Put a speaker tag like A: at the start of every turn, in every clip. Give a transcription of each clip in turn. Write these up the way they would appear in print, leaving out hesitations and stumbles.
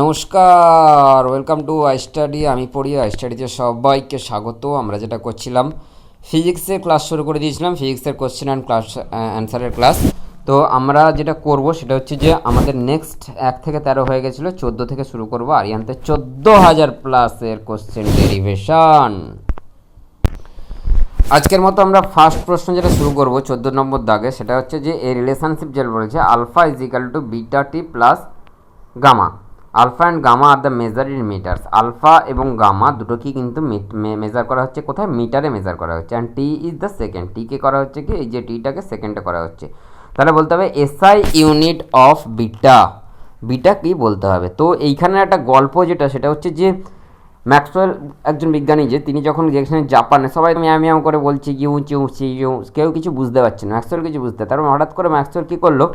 A: নমস্কার, welcome to I study. আমি পড়ি আই স্টাডিতে সবাইকে স্বাগত। আমরা যেটা করছিলাম, ফিজিক্সের ক্লাস শুরু করে দিয়েছিলাম, ফিজিক্সের কোশ্চেন অ্যান্ড ক্লাস অ্যান্সারের ক্লাস। তো আমরা যেটা করব সেটা হচ্ছে যে আমাদের নেক্সট 1 থেকে 13 হয়ে গেছিলো, 14 থেকে শুরু করবো আরিয়ানতে 14,000 প্লাসের কোশ্চেন ডেরিভেশন। আজকের মতো আমরা ফার্স্ট প্রশ্ন যেটা শুরু করব 14 নম্বর দাগে, সেটা হচ্ছে যে এই রিলেশনশিপ যেটা বলেছে alpha is equal to beta t plus gamma. Alpha and gamma are the measure in metres. Alpha এবং গামা দুটোকেই কিন্তু মেজার করা হচ্ছে কোথায়? মিটারে মেজার করা হচ্ছে। And T is the second. টিকে করা হচ্ছে কি, এই যে টিটাকে সেকেন্ডে করা হচ্ছে। তাহলে বলতে হবে SI unit of beta. Beta কি বলতে হবে? তো এইখানে একটা গল্প যেটা, সেটা হচ্ছে যে ম্যাক্সওয়েল একজন বিজ্ঞানী, যে তিনি যখন যেখানে জাপানে সবাই ম্যাম ম্যাম করে বলছে ইউ চিউ সি ইউ, কেউ কিছু বুঝতে পারছে না, ম্যাক্সওয়েল কিছু বুঝতে। তারপর হঠাৎ করে ম্যাক্সওয়েল কী করলো,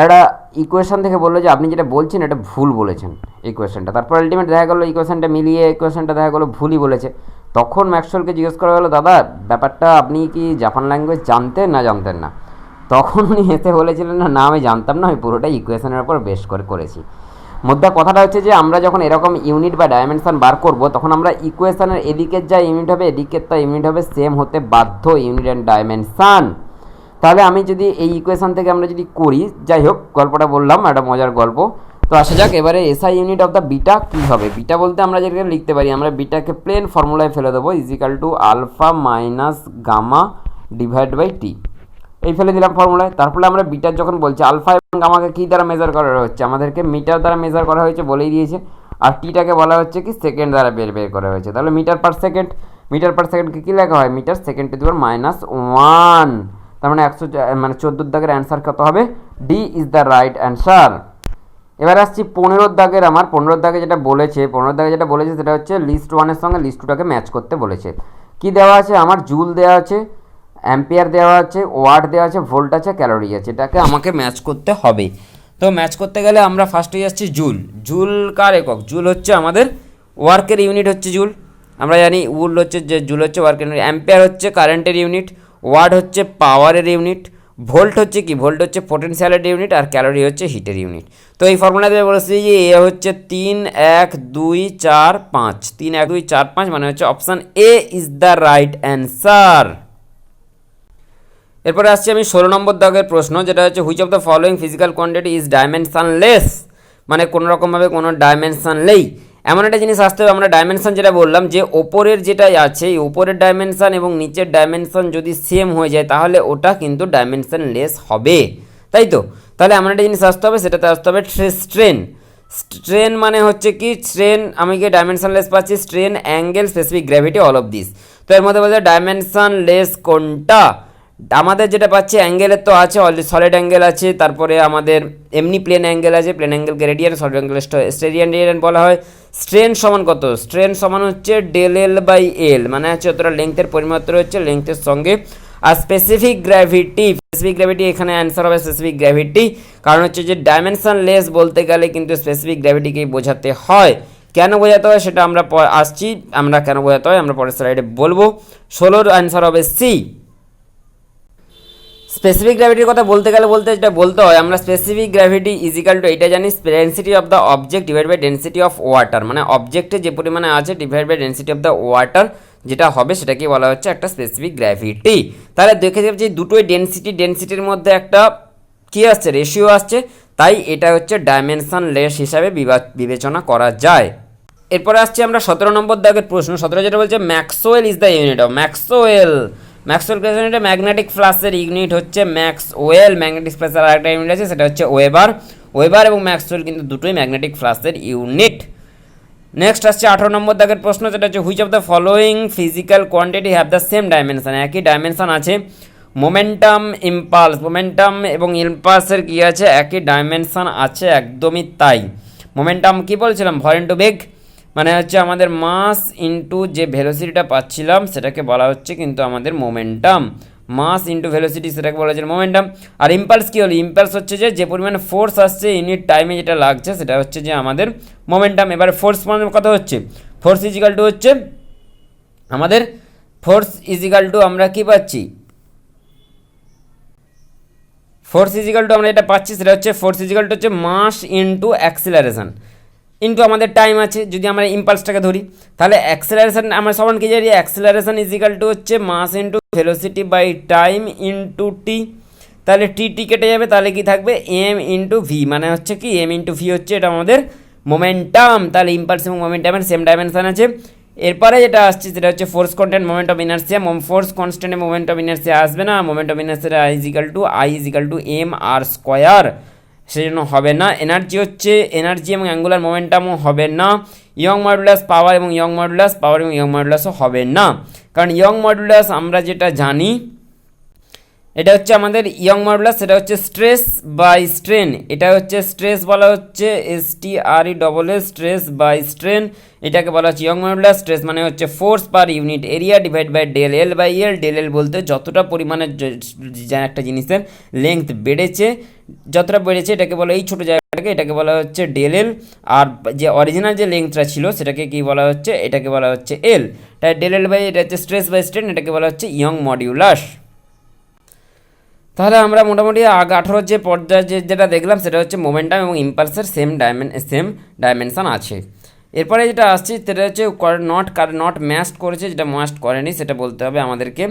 A: একটা ইকুয়েশন থেকে বললো যে আপনি যেটা বলছেন এটা ভুল বলেছেন ইকুয়েশনটা। তারপর আলটিমেট দেখা গেলো ইকুয়েশনটা মিলিয়ে ইকুয়েশনটা দেখা গেলো ভুলই বলেছে। তখন ম্যাক্সওয়েলকে জিজ্ঞেস করা হলো, দাদা ব্যাপারটা আপনি কি জাপান ল্যাঙ্গুয়েজ জানতেন না জানতেন না? তখন উনি হেসে বলেছিলেন, না আমি জানতাম না, আমি পুরোটাই ইকুয়েশনের উপর বেস করে করেছি। মোদ্দা কথাটা হচ্ছে যে আমরা যখন এরকম ইউনিট বা ডাইমেনশন বার করব, তখন আমরা ইকুয়েশনের এদিকের যা ইউনিট হবে এদিকের তা ইউনিট হবে সেম হতে বাধ্য, ইউনিট অ্যান্ড ডাইমেনশন। তাহলে আমি যদি এই ইকুয়েশন থেকে আমরা যদি করি, যাই হোক গল্পটা বললাম, একটা মজার গল্প। তো আসা যাক এবারে SI unit of the beta কী হবে। বিটা বলতে আমরা যেটা লিখতে পারি, আমরা বিটাকে প্লেন ফর্মুলায় ফেলে দেবো, is equal to alpha minus gamma divide by T. এই ফেলে দিলাম ফর্মুলায়। তারপরে আমরা বিটার যখন বলছি আলফা এবং গামাকে কী দ্বারা মেজার করা হচ্ছে, আমাদেরকে মিটার দ্বারা মেজার করা হয়েছে বলেই দিয়েছে। আর টিটাকে বলা হচ্ছে কি সেকেন্ড দ্বারা বের করা হয়েছে। তাহলে metre per second, metre per সেকেন্ডকে কী লেখা হয়? Metre second to the power -1। তার মানে 14 দাগের অ্যান্সার কত হবে? D is the right answer. এবার আসছি 15 দাগের। আমার 15 দাগে যেটা বলেছে, 15 দাগে যেটা বলেছে সেটা হচ্ছে লিস্ট 1-এর সঙ্গে লিস্ট 2টাকে ম্যাচ করতে বলেছে। কি দেওয়া আছে? আমার জুল দেওয়া আছে, অ্যাম্পিয়ার দেওয়া আছে, ওয়াট দেওয়া আছে, ভোল্ট আছে, ক্যালোরি আছে। এটাকে আমাকে ম্যাচ করতে হবে। তো ম্যাচ করতে গেলে আমরা ফার্স্টে যাচ্ছি জুল। জুল কার একক? জুল হচ্ছে আমাদের ওয়ার্কের ইউনিট হচ্ছে জুল। আমরা জানি উল হচ্ছে যে জুল হচ্ছে ওয়ার্কের ইউনিট, অ্যাম্পিয়ার হচ্ছে কারেন্টের ইউনিট, ওয়াট হচ্ছে পাওয়ারের ইউনিট, ভোল্ট হচ্ছে কি, ভোল্ট হচ্ছে পোটেনশিয়ালের ইউনিট, আর ক্যালোরি হচ্ছে হিটের ইউনিট। তো এই ফর্মুলা দিয়ে বলেছি যে এ হচ্ছে 3 1 2 4 5, 3 1 2 4 5, মানে হচ্ছে option A is the right answer. এরপরে আসছি আমি 16 নম্বর দাগের প্রশ্ন, যেটা হচ্ছে which of the following physical quantity is dimensionless, মানে কোনো রকমভাবে কোনো ডাইমেনশন নেই। এমন একটা জিনিস আসতে হবে, আমরা ডাইমেনশন যেটা বললাম যে ওপরের যেটাই আছে, এই ওপরের ডাইমেনশন এবং নিচের ডাইমেনশন যদি সেম হয়ে যায় তাহলে ওটা কিন্তু ডাইমেনশনলেস হবে, তাই তো? তাহলে এমন একটা জিনিস আসতে হবে, সেটাতে আসতে হবে স্ট্রেন। স্ট্রেন মানে হচ্ছে কি, স্ট্রেন আমি কি ডাইমেনশনলেস পাচ্ছি, strain, angle, specific gravity, all of this. তো এর মধ্যে বলছে ডাইমেনশনলেস কোনটা? আমাদের যেটা পাচ্ছি অ্যাঙ্গেলের তো আছে অলরেডি, সলিড অ্যাঙ্গেল আছে, তারপরে আমাদের এমনি প্লেন অ্যাঙ্গেল আছে, প্লেন অ্যাঙ্গেলকে রেডিয়ান, সলিড অ্যাঙ্গেল স্টেডিয়ান বলা হয়। স্ট্রেন সমান কত? স্ট্রেন সমান হচ্ছে ডেল এল বাই এল, মানে হচ্ছে অতটা লেংথের পরিমাত্র হচ্ছে লেংথের সঙ্গে। আর স্পেসিফিক গ্র্যাভিটি, স্পেসিফিক গ্র্যাভিটি এখানে অ্যান্সার হবে স্পেসিফিক গ্র্যাভিটি, কারণ হচ্ছে যে ডাইমেনশন লেস বলতে গেলে কিন্তু স্পেসিফিক গ্র্যাভিটিকেই বোঝাতে হয়। কেন বোঝাতে হয় সেটা আমরা আসছি, আমরা কেন বোঝাতে হয় আমরা পরের স্লাইডে বলবো। 16-র অ্যান্সার হবে সি। স্পেসিফিক গ্র্যাভিটির কথা বলতে গেলে যেটা বলতে হয়, আমরা স্পেসিফিক গ্র্যাভিটি ইজিক্যাল টু এইটা জানি, density of the object divide by density of water, মানে অবজেক্টে যে পরিমাণে আছে divide by density of the water, যেটা হবে সেটাকে বলা হচ্ছে একটা স্পেসিফিক গ্র্যাভিটি। তাহলে দেখে যাচ্ছে দুটোই ডেন্সিটির মধ্যে একটা কী আসছে, রেশিও আসছে, তাই এটা হচ্ছে ডাইমেনশনলেস হিসাবে বিবেচনা করা যায়। এরপরে আসছি আমরা 17 নম্বর দাগের প্রশ্ন। 17 যেটা বলছে Maxwell is the unit of. Maxwell ক্লাসের ম্যাগনেটিক ফ্লাক্সের ইউনিট হচ্ছে ম্যাক্সওয়েল। ম্যাগনেটিক ফ্লাক্সের আরেকটা ইউনিট আছে, সেটা হচ্ছে ওয়েবার এবং ম্যাক্সওয়েল কিন্তু দুটোই ম্যাগনেটিক ফ্লাক্সের ইউনিট। নেক্সট আসছে 18 নম্বর দাগের প্রশ্ন, যেটা হচ্ছে which of the following physical quantity have the same dimension. একই ডাইমেনশন আছে। মোমেন্টাম এবং ইম্পালসের কী আছে? একই ডাইমেনশন আছে, একদমই তাই। মোমেন্টাম কি বলছিলাম? ভর ইন্টু বেগ, মানে হচ্ছে আমাদের মাস ইন্টু যে ভেলোসিটিটা পাচ্ছিলাম সেটাকে বলা হচ্ছে কিন্তু আমাদের মোমেন্টাম। মাস ইন্টু ভেলোসিটি, সেটাকে বলা হচ্ছে মোমেন্টাম। আর ইম্পালস কী হলো? ইম্পালস হচ্ছে যে পরিমাণে ফোর্স আসছে ইউনিট টাইমে যেটা লাগছে সেটা হচ্ছে যে আমাদের মোমেন্টাম। এবার ফোর্স মানে কত হচ্ছে? ফোর্স ইজিক্যাল টু হচ্ছে আমাদের আমরা কি পাচ্ছি? ফোর্স ইজিক্যাল টু আমরা এটা পাচ্ছি, সেটা হচ্ছে ফোর্স ইজিক্যাল টু হচ্ছে মাস ইন্টু অ্যাক্সিলারেশন। ইন্টু আমাদের টাইম আছে, যদি আমরা ইম্পালসটাকে ধরি তাহলে অ্যাক্সেলারেশন আমরা সমান কি জানি, অ্যাক্সেলারেশন ইজ ইকাল টু হচ্ছে mass into velocity by time into T. তাহলে টি কেটে যাবে, তাহলে কি থাকবে এম ইন্টু ভি, মানে হচ্ছে কি এম ইন্টু ভি হচ্ছে এটা আমাদের মোমেন্টাম। তাহলে ইম্পালস এবং মোমেন্টামের সেম ডাইমেনশন আছে। এরপরে যেটা আসছে সেটা হচ্ছে force constant moment of inertia. Force কনস্ট্যান্টে মোমেন্ট অফ ইনার্সিয়া আসবে না, moment of inertia I is equal to M R square, সেই জন্য হবে না। এনার্জি হচ্ছে এনার্জি এবং অ্যাঙ্গুলার মোমেন্টামও হবে না। ইয়ং মডুলাস পাওয়ার এবং ইয়ং মডুলাসও হবে না, কারণ ইয়ং মডুলাস আমরা যেটা জানি এটা হচ্ছে আমাদের ইয়ং মডুলাস, সেটা হচ্ছে স্ট্রেস বাই স্ট্রেন। এটা হচ্ছে স্ট্রেস বলা হচ্ছে STRESS, স্ট্রেস বাই স্ট্রেন, এটাকে বলা হচ্ছে ইয়ং মডুলাস। স্ট্রেস মানে হচ্ছে force per unit area divide by del L by L. Del L বলতে যতটা পরিমাণে একটা জিনিসের লেংথ বেড়েছে, যতটা বেড়েছে এটাকে বলা, এই ছোটো জায়গাটাকে এটাকে বলা হচ্ছে ডেল এল, আর যে অরিজিনাল যে লেংথটা ছিল সেটাকে কি বলা হচ্ছে, এটাকে বলা হচ্ছে এল। তাই ডেল এল বাই এটা হচ্ছে স্ট্রেস বাই স্ট্রেন, এটাকে বলা হচ্ছে ইয়ং মডিউলাস। তাহলে আমরা মোটামুটি 18 যে পর্যায়ে যেটা দেখলাম সেটা হচ্ছে মোমেন্টাম এবং ইম্পালসের সেম ডাইমেনশন আছে। এরপরে যেটা আসছে সেটা হচ্ছে নট ম্যাস্ট করেছে, যেটা ম্যাস্ট করেনি সেটা বলতে হবে আমাদেরকে।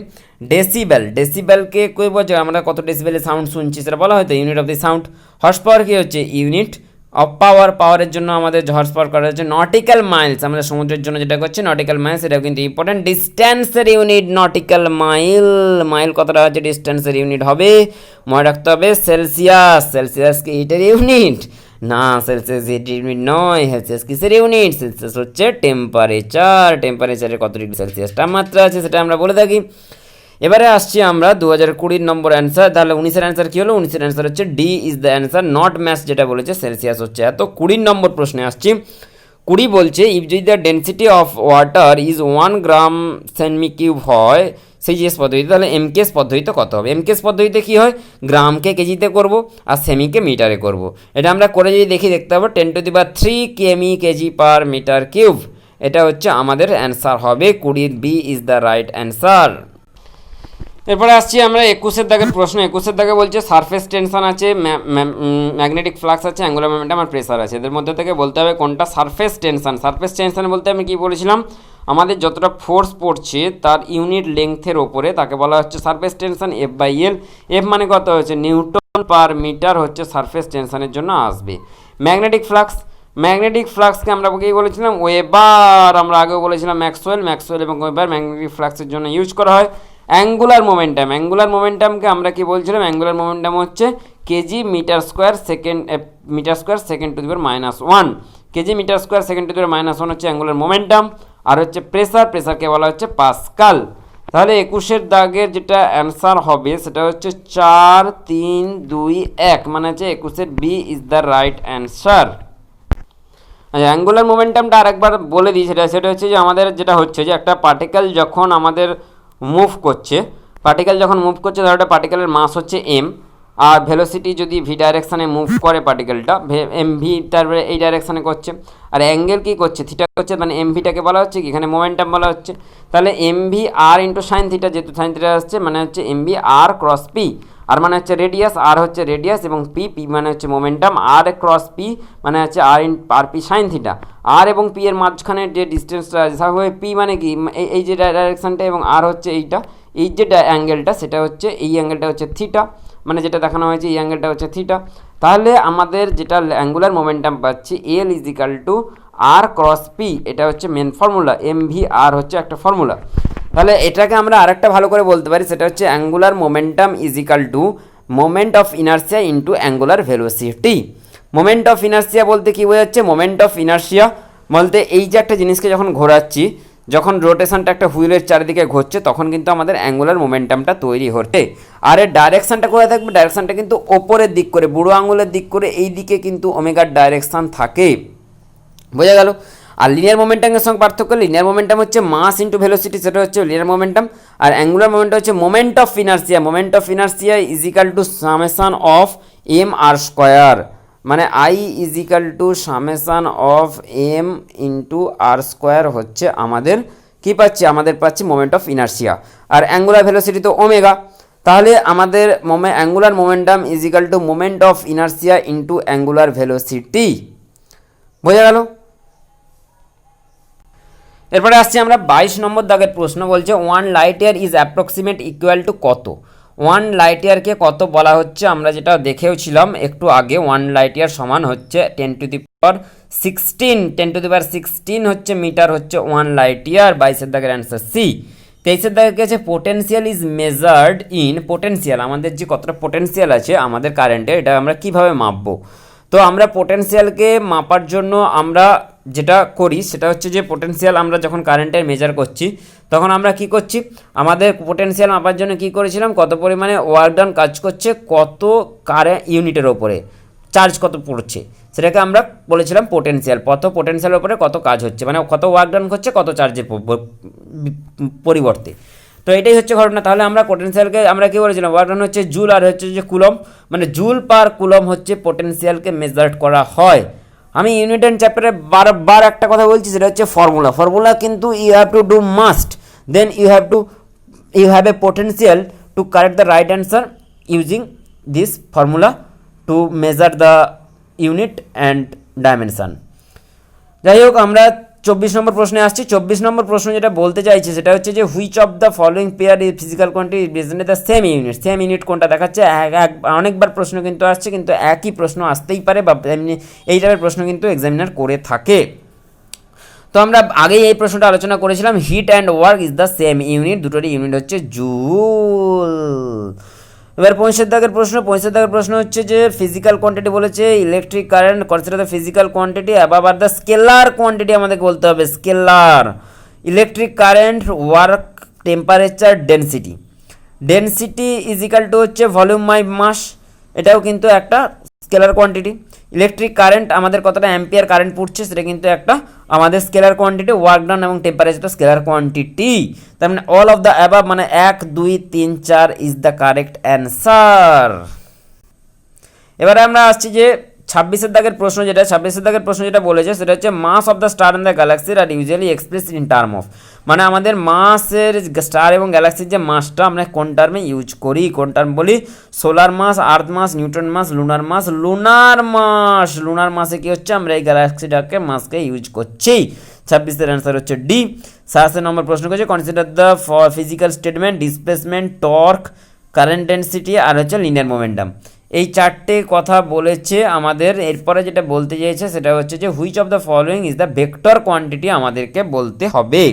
A: ডেসিবেলকে কই বলছে, আমরা কত ডেসিবেলে সাউন্ড শুনছি সেটা বলা হয়তো unit of the sound. Horsepower কী হচ্ছে ইউনিট অফ পাওয়ারের জন্য আমাদের হর্স পাওয়ার করা হচ্ছে নটিক্যাল মাইলস, আমাদের সমুদ্রের জন্য যেটা করছে নটিক্যাল মাইলস, এটাও কিন্তু ইম্পর্টেন্ট। ডিস্ট্যান্সের ইউনিট নটিক্যাল মাইল কতটা হচ্ছে ডিস্ট্যান্সের ইউনিট হবে, মনে রাখতে হবে সেলসিয়াস কি হিটের ইউনিট না, সেলসিয়াস হিটের ইউনিট নয়, সেলসিয়াস কিসের ইউনিট, সেলসিয়াস হচ্ছে টেম্পারেচারের কত ডিগ্রি সেলসিয়াস তাপমাত্রা আছে সেটা আমরা বলে থাকি। এবারে আসছি আমরা 2020 নম্বর অ্যান্সার। তাহলে 19-এর অ্যান্সার কী হলো, 19-এর অ্যান্সার হচ্ছে D is the answer, not match যেটা বলেছে সেলসিয়াস হচ্ছে এত। 20 নম্বর প্রশ্নে আসছি। 20 বলছে ইফ যদি the density of water is 1 gram semi cube হয় সিজিএস পদ্ধতিতে, তাহলে এমকেএস পদ্ধতিতে কত হবে। এমকেএস পদ্ধতিতে কী হয়, গ্রামকে কেজিতে করব আর সেমিকে মিটারে করব। এটা আমরা করে যদি দেখতে পাবো 10⁻³ কেমি কেজি পার মিটার কিউব। এটা হচ্ছে আমাদের অ্যান্সার হবে 20। B is the right answer. এরপরে আসছি আমরা 21-এর দাগের প্রশ্ন। 21-এর দাগে বলছে সারফেস টেনশন আছে, ম্যাগনেটিক ফ্লাক্স আছে, অ্যাঙ্গুলার মোমেন্টাম আর প্রেসার আছে। এদের মধ্যে থেকে বলতে হবে কোনটা সারফেস টেনশন। সারফেস টেনশন বলতে আমি কি বলেছিলাম, আমাদের যতটা ফোর্স পড়ছে তার ইউনিট লেংথের ওপরে তাকে বলা হচ্ছে সারফেস টেনশন। F/L, এফ মানে কত হচ্ছে নিউটন পার মিটার হচ্ছে সারফেস টেনশনের জন্য আসবে। ম্যাগনেটিক ফ্লাক্সকে আমরা কি বলেছিলাম, ওয়েবার। আমরা আগেও বলেছিলাম ম্যাক্সওয়েল এবং ওয়েবার ম্যাগনেটিক ফ্লাক্সের জন্য ইউজ করা হয়। অ্যাঙ্গুলার মোমেন্টামকে আমরা কি বলছিলাম, অ্যাঙ্গুলার মোমেন্টাম হচ্ছে KG metre square second to the power -1। KG metre square second to the power -1 হচ্ছে অ্যাঙ্গুলার মোমেন্টাম। আর হচ্ছে প্রেসারকে বলা হচ্ছে পাস্কাল। তাহলে 21-এর দাগের যেটা অ্যান্সার হবে সেটা হচ্ছে 4 3 2 1, মানে হচ্ছে 21-এর B is the right answer. Angular মোমেন্টামটা আরেকবার বলে দিই, সেটা হচ্ছে যে আমাদের যেটা হচ্ছে যে একটা পার্টিকেল যখন আমাদের মুভ করছে তাহলে পার্টিকেলের মাস হচ্ছে এম, আর ভেলোসিটি যদি ভি ডাইরেকশানে মুভ করে পার্টিকেলটা এমভি, তারপরে এই ডাইরেকশানে করছে, আর অ্যাঙ্গেল কী করছে থিটা করছে, মানে এমভিটাকে বলা হচ্ছে কি এখানে মোমেন্টাম বলা হচ্ছে। তাহলে এমভি আর ইন্টু সাইন থিটা, যেহেতু সাইন থিটা আসছে মানে হচ্ছে এমভি আর ক্রস পি, আর মানে হচ্ছে রেডিয়াস, আর হচ্ছে রেডিয়াস এবং পি মানে হচ্ছে মোমেন্টাম, আর ক্রস পি মানে হচ্ছে আর পি সাইন থিটা। আর এবং পি এর মাঝখানে যে ডিস্টেন্সটা হবে পি মানে কি এই যে ডাইরেকশানটা, এবং আর হচ্ছে এই যে অ্যাঙ্গেলটা সেটা হচ্ছে এই অ্যাঙ্গেলটা হচ্ছে থিটা, মানে যেটা দেখানো হয়েছে এই অ্যাঙ্গেলটা হচ্ছে থিটা। তাহলে আমাদের যেটা অ্যাঙ্গুলার মোমেন্টাম পাচ্ছি L is equal to R cross P, এটা হচ্ছে মেন ফর্মুলা। এমভি আর হচ্ছে একটা ফর্মুলা। তাহলে এটাকে আমরা আরেকটা ভালো করে বলতে পারি, সেটা হচ্ছে angular momentum is equal to moment of inertia into angular velocity. Moment of inertia বলতে কী বোঝাচ্ছে, মোমেন্ট অফ ইনার্সিয়া বলতে এই যে একটা জিনিসকে যখন ঘোরাচ্ছি, যখন রোটেশনটা একটা হুইলের চারিদিকে ঘুরছে তখন কিন্তু আমাদের অ্যাঙ্গুলার মোমেন্টামটা তৈরি হচ্ছে। আর এর ডাইরেকশানটা কোথায় থাকবে, ডাইরেকশানটা কিন্তু ওপরের দিক করে, বুড়ো আঙুলের দিক করে এই দিকে কিন্তু ওমেগার ডাইরেকশান থাকে, বোঝা গেল। আর লিনিয়ার মোমেন্টামের সঙ্গে পার্থক্য, লিনিয়ার মোমেন্টাম হচ্ছে মাস ইন্টু ভেলোসিটি, সেটা হচ্ছে লিনিয়ার মোমেন্টাম। আর অ্যাঙ্গুলার মোমেন্টাম হচ্ছে moment of inertia is equal to summation of M R square, মানে I is equal to summation of M into R square হচ্ছে আমাদের কী পাচ্ছি, আমাদের পাচ্ছি মোমেন্ট অফ ইনার্সিয়া। আর অ্যাঙ্গুলার ভেলোসিটি তো ওমেগা, তাহলে আমাদের angular momentum is equal to moment of inertia into angular velocity, বোঝা গেল। এরপরে আসছি আমরা 22 নম্বর দাগের প্রশ্ন, বলছে 1 light year is approximate equal to কত। 1 লাইট ইয়ারকে কত বলা হচ্ছে আমরা যেটা দেখেও ছিলাম একটু আগে, 1 লাইট ইয়ার সমান হচ্ছে 10⁻16 হচ্ছে মিটার, হচ্ছে 1 লাইট ইয়ার। 22 দাগের অ্যান্সার সি। 23 দাগের কাছে potential is measured in, potential আমাদের যে কতটা পোটেনশিয়াল আছে আমাদের কারেন্টে, এটা আমরা কিভাবে মাপবো। তো আমরা পোটেনশিয়ালকে মাপার জন্য আমরা যেটা করি সেটা হচ্ছে যে পোটেনশিয়াল আমরা যখন কারেন্টের মেজার করছি তখন আমরা কি করছি, আমাদের পোটেনশিয়াল মাপার জন্য কি করেছিলাম, কত পরিমাণে ওয়ার্ক ডান কাজ করছে, কত কারেন্ট ইউনিটের ওপরে চার্জ কত পড়ছে, সেটাকে আমরা বলেছিলাম পোটেনশিয়াল। কত পোটেনশিয়ালের ওপরে কত কাজ হচ্ছে, মানে কত ওয়ার্ক ডান করছে কত চার্জের পরিবর্তে। তো এটাই হচ্ছে ঘটনা। তাহলে আমরা পোটেনশিয়ালকে আমরা কি বলেছিলাম, ওয়ার্ক ডান হচ্ছে জুল আর হচ্ছে যে কুলম, মানে জুল পার কুলম হচ্ছে পোটেনশিয়ালকে মেজার করা হয়। আমি ইউনিট অ্যান্ড চ্যাপ্টারে বারবার একটা কথা বলছি, সেটা হচ্ছে ফর্মুলা কিন্তু you have to do must, then you have a potential to correct the right answer using this formula to measure the unit and dimension. যাই হোক, আমরা 24 নম্বর প্রশ্নে আসছি। 24 নম্বর প্রশ্ন যেটা বলতে চাইছে সেটা হচ্ছে যে which of the following pair is physical quantity represent the same unit. Same unit কোনটা দেখাচ্ছে, অনেকবার প্রশ্ন কিন্তু আসছে, কিন্তু একই প্রশ্ন আসতেই পারে বা এমনি এই টাইপের প্রশ্ন কিন্তু এক্সামিনার করে থাকে। তো আমরা আগেই এই প্রশ্নটা আলোচনা করেছিলাম, heat and work is the same unit, দুটোরই ইউনিট হচ্ছে জুল। এবার 25 দাগের প্রশ্ন হচ্ছে যে ফিজিক্যাল কোয়ান্টিটি বলেছে electric current consider the physical quantity above are the scalar quantity, আমাদেরকে বলতে হবে scalar. Electric current, work, temperature, density is equal to হচ্ছে ভলিউম বাই মাস, এটাও কিন্তু একটা স্কেলার কোয়ান্টিটি। ইলেকট্রিক কারেন্ট আমাদের কতটা অ্যাম্পিয়ার কারেন্ট পড়ছে সেটা কিন্তু একটা আমাদের স্কেলার কোয়ান্টিটি। ওয়ার্ক ডান এবং টেম্পারেচার স্কেলার কোয়ান্টিটি। তার মানে অল অফ দ্য অ্যাবাভ মানে 1 2 3 4 ইজ দ্য কারেক্ট অ্যান্সার। এবারে আমরা আসছি যে 26 দাগের প্রশ্ন যেটা বলেছে সেটা হচ্ছে mass of the star in the গ্যালাক্সির আর usually express in term of, মানে আমাদের মাসের স্টার এবং গ্যালাক্সির যে মাসটা আমরা কোন টার্মে ইউজ করি, কোন টার্ম বলি, সোলার মাস, আর্থ মাস, নিউটন মাস, লুনার মাসে কি হচ্ছে আমরা এই গ্যালাক্সিটাকে মাসকে ইউজ করছি। 26 অ্যান্সার হচ্ছে ডি। 27 নম্বর প্রশ্ন করছে consider the physical statement displacement, torque, current density আর হচ্ছে লিনিয়ার মোমেন্টাম। এই চারটে কথা বলেছে আমাদের। এরপরে যেটা বলতে চাইছে সেটা হচ্ছে যে which of the following is the vector quantity আমাদেরকে বলতে হবে।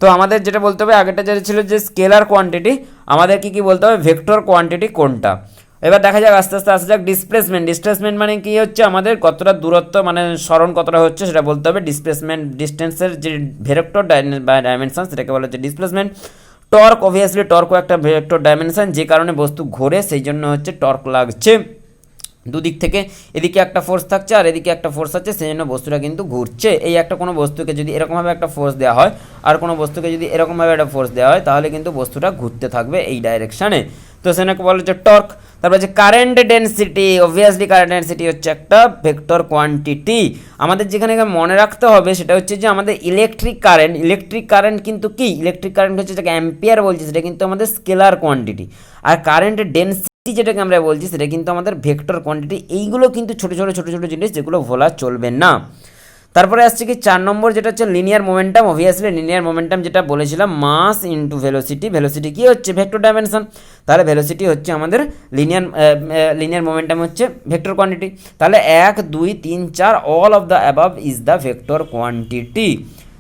A: তো আমাদের যেটা বলতে হবে, আগেটা যেটা ছিল যে স্কেলার কোয়ান্টিটি, আমাদের কি বলতে হবে ভেক্টর কোয়ান্টিটি কোনটা। এবার দেখা যাক আস্তে আস্তে আসা যাক ডিসপ্লেসমেন্ট মানে কি হচ্ছে আমাদের কতটা দূরত্ব মানে সরণ কতটা হচ্ছে সেটা বলতে হবে। ডিস্টেন্সের যে ভেক্টর ডাইমেনশন সেটাকে বলা হচ্ছে ডিসপ্লেসমেন্ট। টর্ক, অবভিয়াসলি টর্কও একটা ভেক্টর ডাইমেনশন, যে কারণে বস্তু ঘোরে সেই জন্য হচ্ছে টর্ক লাগছে। দুদিক থেকে এদিকে একটা ফোর্স থাকছে আর এদিকে একটা ফোর্স আছে, সেই জন্য বস্তুটা কিন্তু ঘুরছে। এই একটা কোনো বস্তুকে যদি এরকমভাবে একটা ফোর্স দেওয়া হয় আর কোনো বস্তুকে যদি এরকমভাবে একটা ফোর্স দেওয়া হয় তাহলে কিন্তু বস্তুটা ঘুরতে থাকবে এই ডাইরেকশানে, তো সেটাকে বলা হচ্ছে টর্ক। তারপর হচ্ছে current density, obviously current density হচ্ছে একটা ভেক্টর কোয়ান্টিটি। আমাদের যেখানে মনে রাখতে হবে সেটা হচ্ছে যে আমাদের ইলেকট্রিক কারেন্ট কিন্তু কি, ইলেকট্রিক কারেন্ট হচ্ছে যেটাকে অ্যাম্পিয়ার বলছি সেটা কিন্তু আমাদের স্কেলার কোয়ান্টিটি, আর কারেন্ট ডেন্সিটি যেটাকে আমরা বলছি সেটা কিন্তু আমাদের ভেক্টর কোয়ান্টিটি। এইগুলো কিন্তু ছোটো ছোটো জিনিস যেগুলো ভোলা চলবে না। তারপরে আসছে কি 4 নম্বর যেটা হচ্ছে linear momentum. Obviously linear momentum যেটা বলেছিলাম মাস ইন্টু ভেলোসিটি কি হচ্ছে ভেক্টর ডাইমেনশন, তাহলে ভেলোসিটি হচ্ছে আমাদের লিনিয়ার মোমেন্টাম হচ্ছে ভেক্টর কোয়ান্টিটি। তাহলে 1 2 3 4 all of the above is the vector quantity.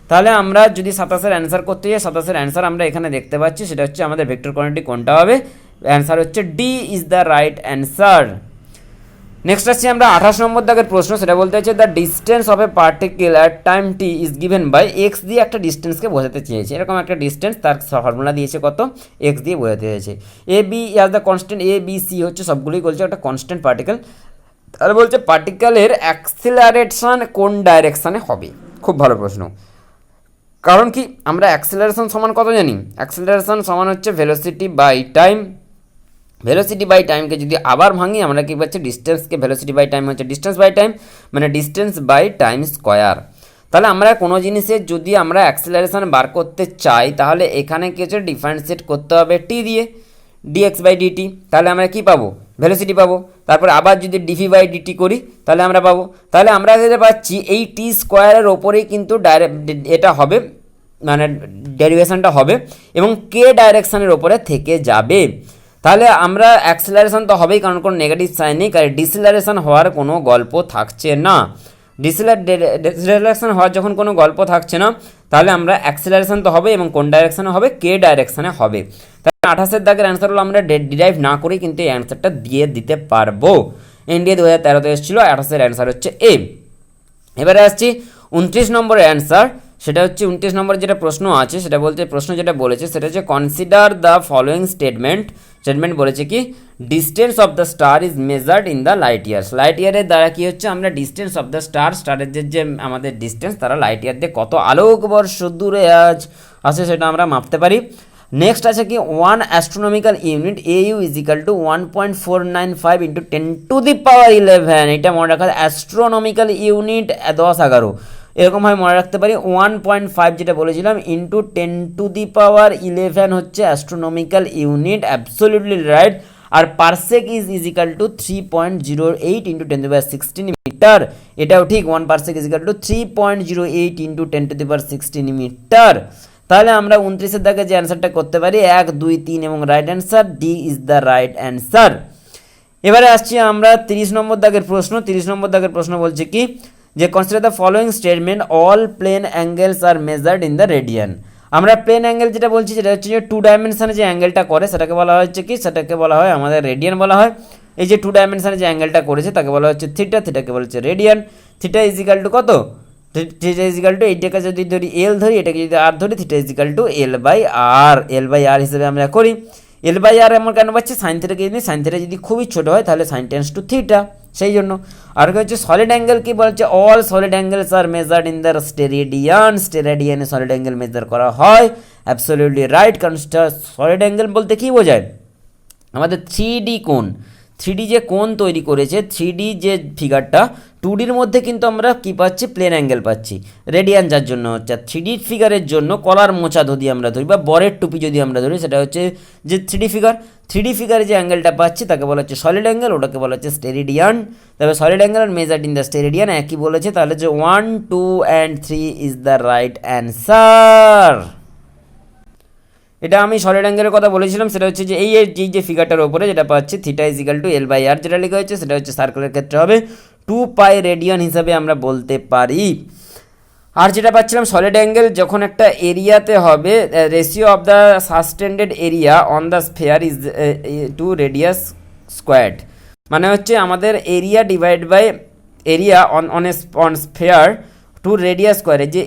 A: তাহলে আমরা যদি 27-এর অ্যান্সার করতে যাই, 27-এর অ্যান্সার আমরা এখানে দেখতে পাচ্ছি, সেটা হচ্ছে আমাদের ভেক্টর কোয়ান্টিটি কোনটা হবে, অ্যান্সার হচ্ছে D is the right answer. Next আসছি আমরা 28 নম্বর দাগের প্রশ্ন, সেটা বলতে হচ্ছে the distance of a particle at time t is given by x দিয়ে একটা ডিস্টেন্সকে বোঝাতে চেয়েছে। এরকম একটা ডিস্টেন্স, তার ফর্মুলা দিয়েছে কত, এক্স দিয়ে বোঝাতে চেয়েছে। A B as the constant, A B C হচ্ছে সবগুলোই বলছে একটা কনস্ট্যান্ট পার্টিকেল। তাহলে বলছে পার্টিকেলের অ্যাক্সিলারেশন কোন ডাইরেকশানে হবে। খুব ভালো প্রশ্ন, কারণ কি আমরা অ্যাক্সিলারেশন সমান কত জানি, অ্যাক্সিলারেশন সমান হচ্ছে velocity by time. Velocity by টাইমকে যদি আবার ভাঙি আমরা কি পাচ্ছি, ডিস্টেন্সকে ভেলোসিটি বাই টাইম হচ্ছে ডিস্টেন্স বাই টাইম, মানে ডিস্টেন্স বাই টাইম স্কোয়ার। তাহলে আমরা কোনো জিনিসের যদি আমরা অ্যাক্সিলারেশন বার করতে চাই তাহলে এখানে কি হচ্ছে ডিফারেন্সিয়েট করতে হবে টি দিয়ে, ডিএক্স বাই ডিটি, তাহলে আমরা কি পাবো, ভেলোসিটি পাবো। তারপর আবার যদি ডিভি বাই ডিটি করি তাহলে আমরা পাবো, তাহলে আমরা যেটা পাচ্ছি এই টি স্কোয়ারের ওপরেই কিন্তু ডাইরেক্ট এটা হবে মানে ডেরিভেশনটা হবে এবং কে ডাইরেকশানের ওপরে থেকে যাবে। তাহলে আমরা অ্যাক্সেলারেশন তো হবেই, কারণ কোনো নেগেটিভ সাইন নেই, কারণ ডিসেলারেশন হওয়ার কোনো গল্প থাকছে না। ডিসেলারেশন হওয়ার যখন কোনো গল্প থাকছে না, তাহলে আমরা অ্যাক্সেলারেশন তো হবে এবং কোন ডাইরেকশানে হবে, কে ডাইরেকশানে হবে। তাহলে 28 দাগের অ্যান্সার হলো আমরা ডিরাইভ না করেই কিন্তু এই অ্যান্সারটা দিয়ে দিতে পারবো। এনডিএ 2013-তে এসেছিলো, 28-এর অ্যান্সার হচ্ছে এ। এবারে আসছি 29 নম্বরের অ্যান্সার। সেটা হচ্ছে 29 নম্বর যেটা প্রশ্ন আছে, সেটা বলতে প্রশ্ন যেটা বলেছে সেটা হচ্ছে কনসিডার দ্য ফলোয়িং স্টেটমেন্ট বলেছে কি distance of the star is measured in the light years. Light ইয়ারের দ্বারা কি হচ্ছে, আমরা ডিস্টেন্স অফ দ্য স্টারের যে আমাদের ডিস্টেন্স, তারা লাইট ইয়ার দিয়ে কত আলোকবর্ষ দূরে আছে সেটা আমরা মাপতে পারি। নেক্সট আছে কি 1 astronomical unit AU is equal two 1.495 into 10⁻11। এটা মনে রাখা, অ্যাস্ট্রোনমিক্যাল ইউনিট 10-11 এরকমভাবে মনে রাখতে পারি। 1.5 যেটা বলেছিলাম ইন্টু 10⁻11 হচ্ছে অ্যাস্ট্রোনমিক্যাল ইউনিট, অ্যাবসোলিউটলি রাইট। আর parsec is equal to 3.08 into 10⁻16 metre, এটাও ঠিক। 1 parsec is equal to 3.08 into 10⁻16 metre. তাহলে আমরা 29-এর দাগে যে অ্যান্সারটা করতে পারি 1, 2, 3 এবং right answer D is the right answer. এবারে আসছি আমরা 30 নম্বর দাগের প্রশ্ন। 30 নম্বর দাগের প্রশ্ন বলছে কি যে consider the following statement all plane angles are measured in the radian. আমরা প্লেন অ্যাঙ্গেল যেটা বলছি সেটা হচ্ছে যে 2 ডাইমেনশনে যে অ্যাঙ্গেলটা করে সেটাকে বলা হচ্ছে কি, সেটাকে বলা হয় আমাদের রেডিয়ান বলা হয়। এই যে 2 ডাইমেনশনে যে অ্যাঙ্গেলটা করেছে তাকে বলা হচ্ছে থিটা, থিটাকে বলা হচ্ছে radian. Theta is equal two কত, থিটা ইজ ইকাল টু এইটাকে যদি ধরি এল ধরি, এটাকে যদি আর ধরি, theta is equal two L/R। L/R হিসেবে আমরা করি। L/R আমরা কেন পাচ্ছি, সাইন থিটাকে যদি, সাইন থিটা যদি খুবই ছোট হয় তাহলে সাইন টেন্স টু থিটা, সেই জন্য। আর কি হচ্ছে সলিড অ্যাঙ্গেল, কি বলছে all solid angles are measured in the steradian. স্টেরেডিয়ানে সলিড অ্যাঙ্গেল মেজার করা হয়, অ্যাবসোলিউটলি রাইট। কারণ সলিড অ্যাঙ্গেল বলতে কি বোঝায়, আমাদের 3D কোণ, 3D যে কোণ তৈরি করেছে, 3D যে ফিগারটা, 2Dর মধ্যে কিন্তু আমরা কি পাচ্ছি, প্লেন অ্যাঙ্গেল পাচ্ছি। রেডিয়ান যার জন্য হচ্ছে, 3D ফিগারের জন্য কলার মোচা যদি আমরা ধরি বা বরের টুপি যদি আমরা ধরি, সেটা হচ্ছে যে 3D ফিগার। 3D ফিগারে যে অ্যাঙ্গেলটা পাচ্ছি তাকে বলা হচ্ছে সলিড অ্যাঙ্গেল, ওটাকে বলা হচ্ছে স্টেরেডিয়ান। তবে solid angle are measured in the steradian একই বলেছে, তাহলে যে 1, 2 and 3 is the right answer. এটা আমি সলিড অ্যাঙ্গেলের কথা বলেছিলাম, সেটা হচ্ছে যে এই যে ফিগারটার ওপরে যেটা পাচ্ছি theta is equal two L/R যেটা লেখা হয়েছে, সেটা হচ্ছে সার্কেলের ক্ষেত্রে হবে 2π রেডিয়ান হিসাবে আমরা বলতে পারি। আর যেটা পাচ্ছিলাম সলিড অ্যাঙ্গেল যখন একটা এরিয়াতে হবে, ratio of the subtended area on the sphere is to radius squared. মানে হচ্ছে আমাদের area divide by area on sphere to radius স্কোয়ারে, যে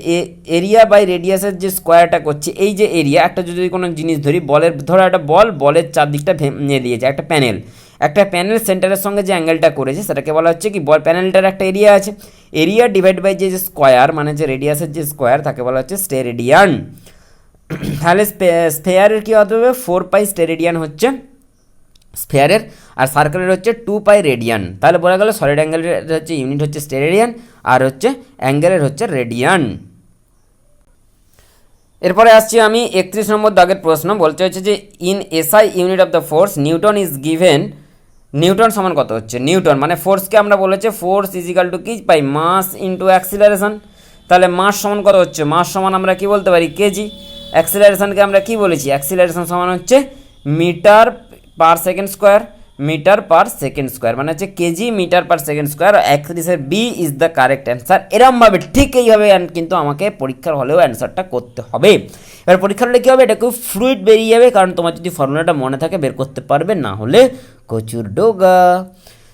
A: এরিয়া বাই রেডিয়াসের যে স্কোয়ারটা করছে, এই যে এরিয়া, একটা যদি কোনো জিনিস ধরি, বলের ধরো একটা বলের চারদিকটা ভেঙে দিয়েছে একটা প্যানেল সেন্টারের সঙ্গে যে অ্যাঙ্গেলটা করেছে সেটাকে বলা হচ্ছে কি, বল প্যানেলটার একটা এরিয়া আছে, এরিয়া ডিভাইড বাই যে স্কোয়ার মানে যে রেডিয়াসের যে স্কোয়ার তাকে বলা হচ্ছে স্টেরেডিয়ান। তাহলে স্ফেয়ারের কী হতে হবে, 4π স্টেরেডিয়ান হচ্ছে স্ফেয়ারের, আর সার্কেলের হচ্ছে 2π রেডিয়ান। তাহলে বলা গেল সলিড অ্যাঙ্গেলের হচ্ছে ইউনিট হচ্ছে স্টেরেডিয়ান আর হচ্ছে অ্যাঙ্গেলের হচ্ছে রেডিয়ান। এরপরে আসছি আমি 31 নম্বর দাগের প্রশ্ন। বলতে হচ্ছে যে in SI unit of the force Newton is given. Newton সমান কত হচ্ছে, নিউটন মানে ফোর্সকে আমরা বলেছে ফোর্স ইজ ইকাল টু কি পাই, মাস ইন্টু অ্যাক্সিলারেশন। তাহলে মাস সমান কত হচ্ছে, মাস সমান আমরা কি বলতে পারি, কেজি। অ্যাক্সিলারেশনকে আমরা কি বলেছি, অ্যাক্সিলারেশন সমান হচ্ছে metre per second square, metre per second square মানে হচ্ছে KG metre per second square. 31-এর B is the correct answer. এরমভাবে ঠিক এইভাবে কিন্তু আমাকে পরীক্ষার হলেও অ্যান্সারটা করতে হবে। এবার পরীক্ষার হলে কী হবে, এটা খুব ফ্লুইড বেরিয়ে যাবে, কারণ তোমার যদি ফর্মুলাটা মনে থাকে বের করতে পারবে, না হলে কচুর ডোগা।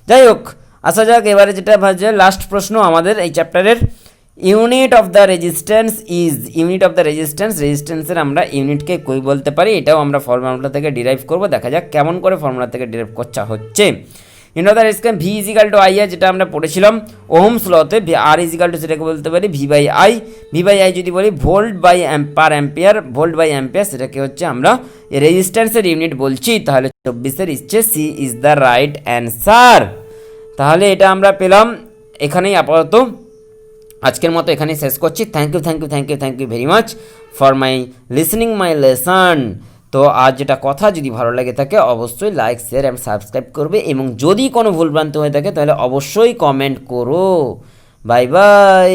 A: যাই হোক, আসা যাক এবারে যেটা ভাবছে লাস্ট প্রশ্ন আমাদের এই চ্যাপ্টারের। Unit of the resistance is, unit of the রেজিস্ট্যান্সের আমরা ইউনিটকে কই বলতে পারি, এটাও আমরা ফর্মুলা থেকে ডিরাইভ করব। দেখা যাক কেমন করে ফর্মুলা থেকে ডিরাইভ করতে হচ্ছে। Unit of the resistance V is equal to I, যেটা আমরা পড়েছিলাম ওহমস লতে। আর ইজ ইকাল টু সেটাকে বলতে পারি V by I. V by I যদি বলি volt by per ampere, volt by ampere সেটাকে হচ্ছে আমরা রেজিস্ট্যান্সের ইউনিট বলছি। তাহলে 24-এর ইচ্ছে C is the right answer. তাহলে এটা আমরা পেলাম। এখানেই আপাতত আজকের মতো এখানেই শেষ করছি। Thank you very much for my listening my lesson. তো আজ যেটা কথা যদি ভালো লাগে থাকে অবশ্যই লাইক শেয়ার অ্যান্ড সাবস্ক্রাইব করবে, এবং যদি কোনো ভুলভ্রান্তি হয়ে থাকে তাহলে অবশ্যই কমেন্ট করো। Bye bye.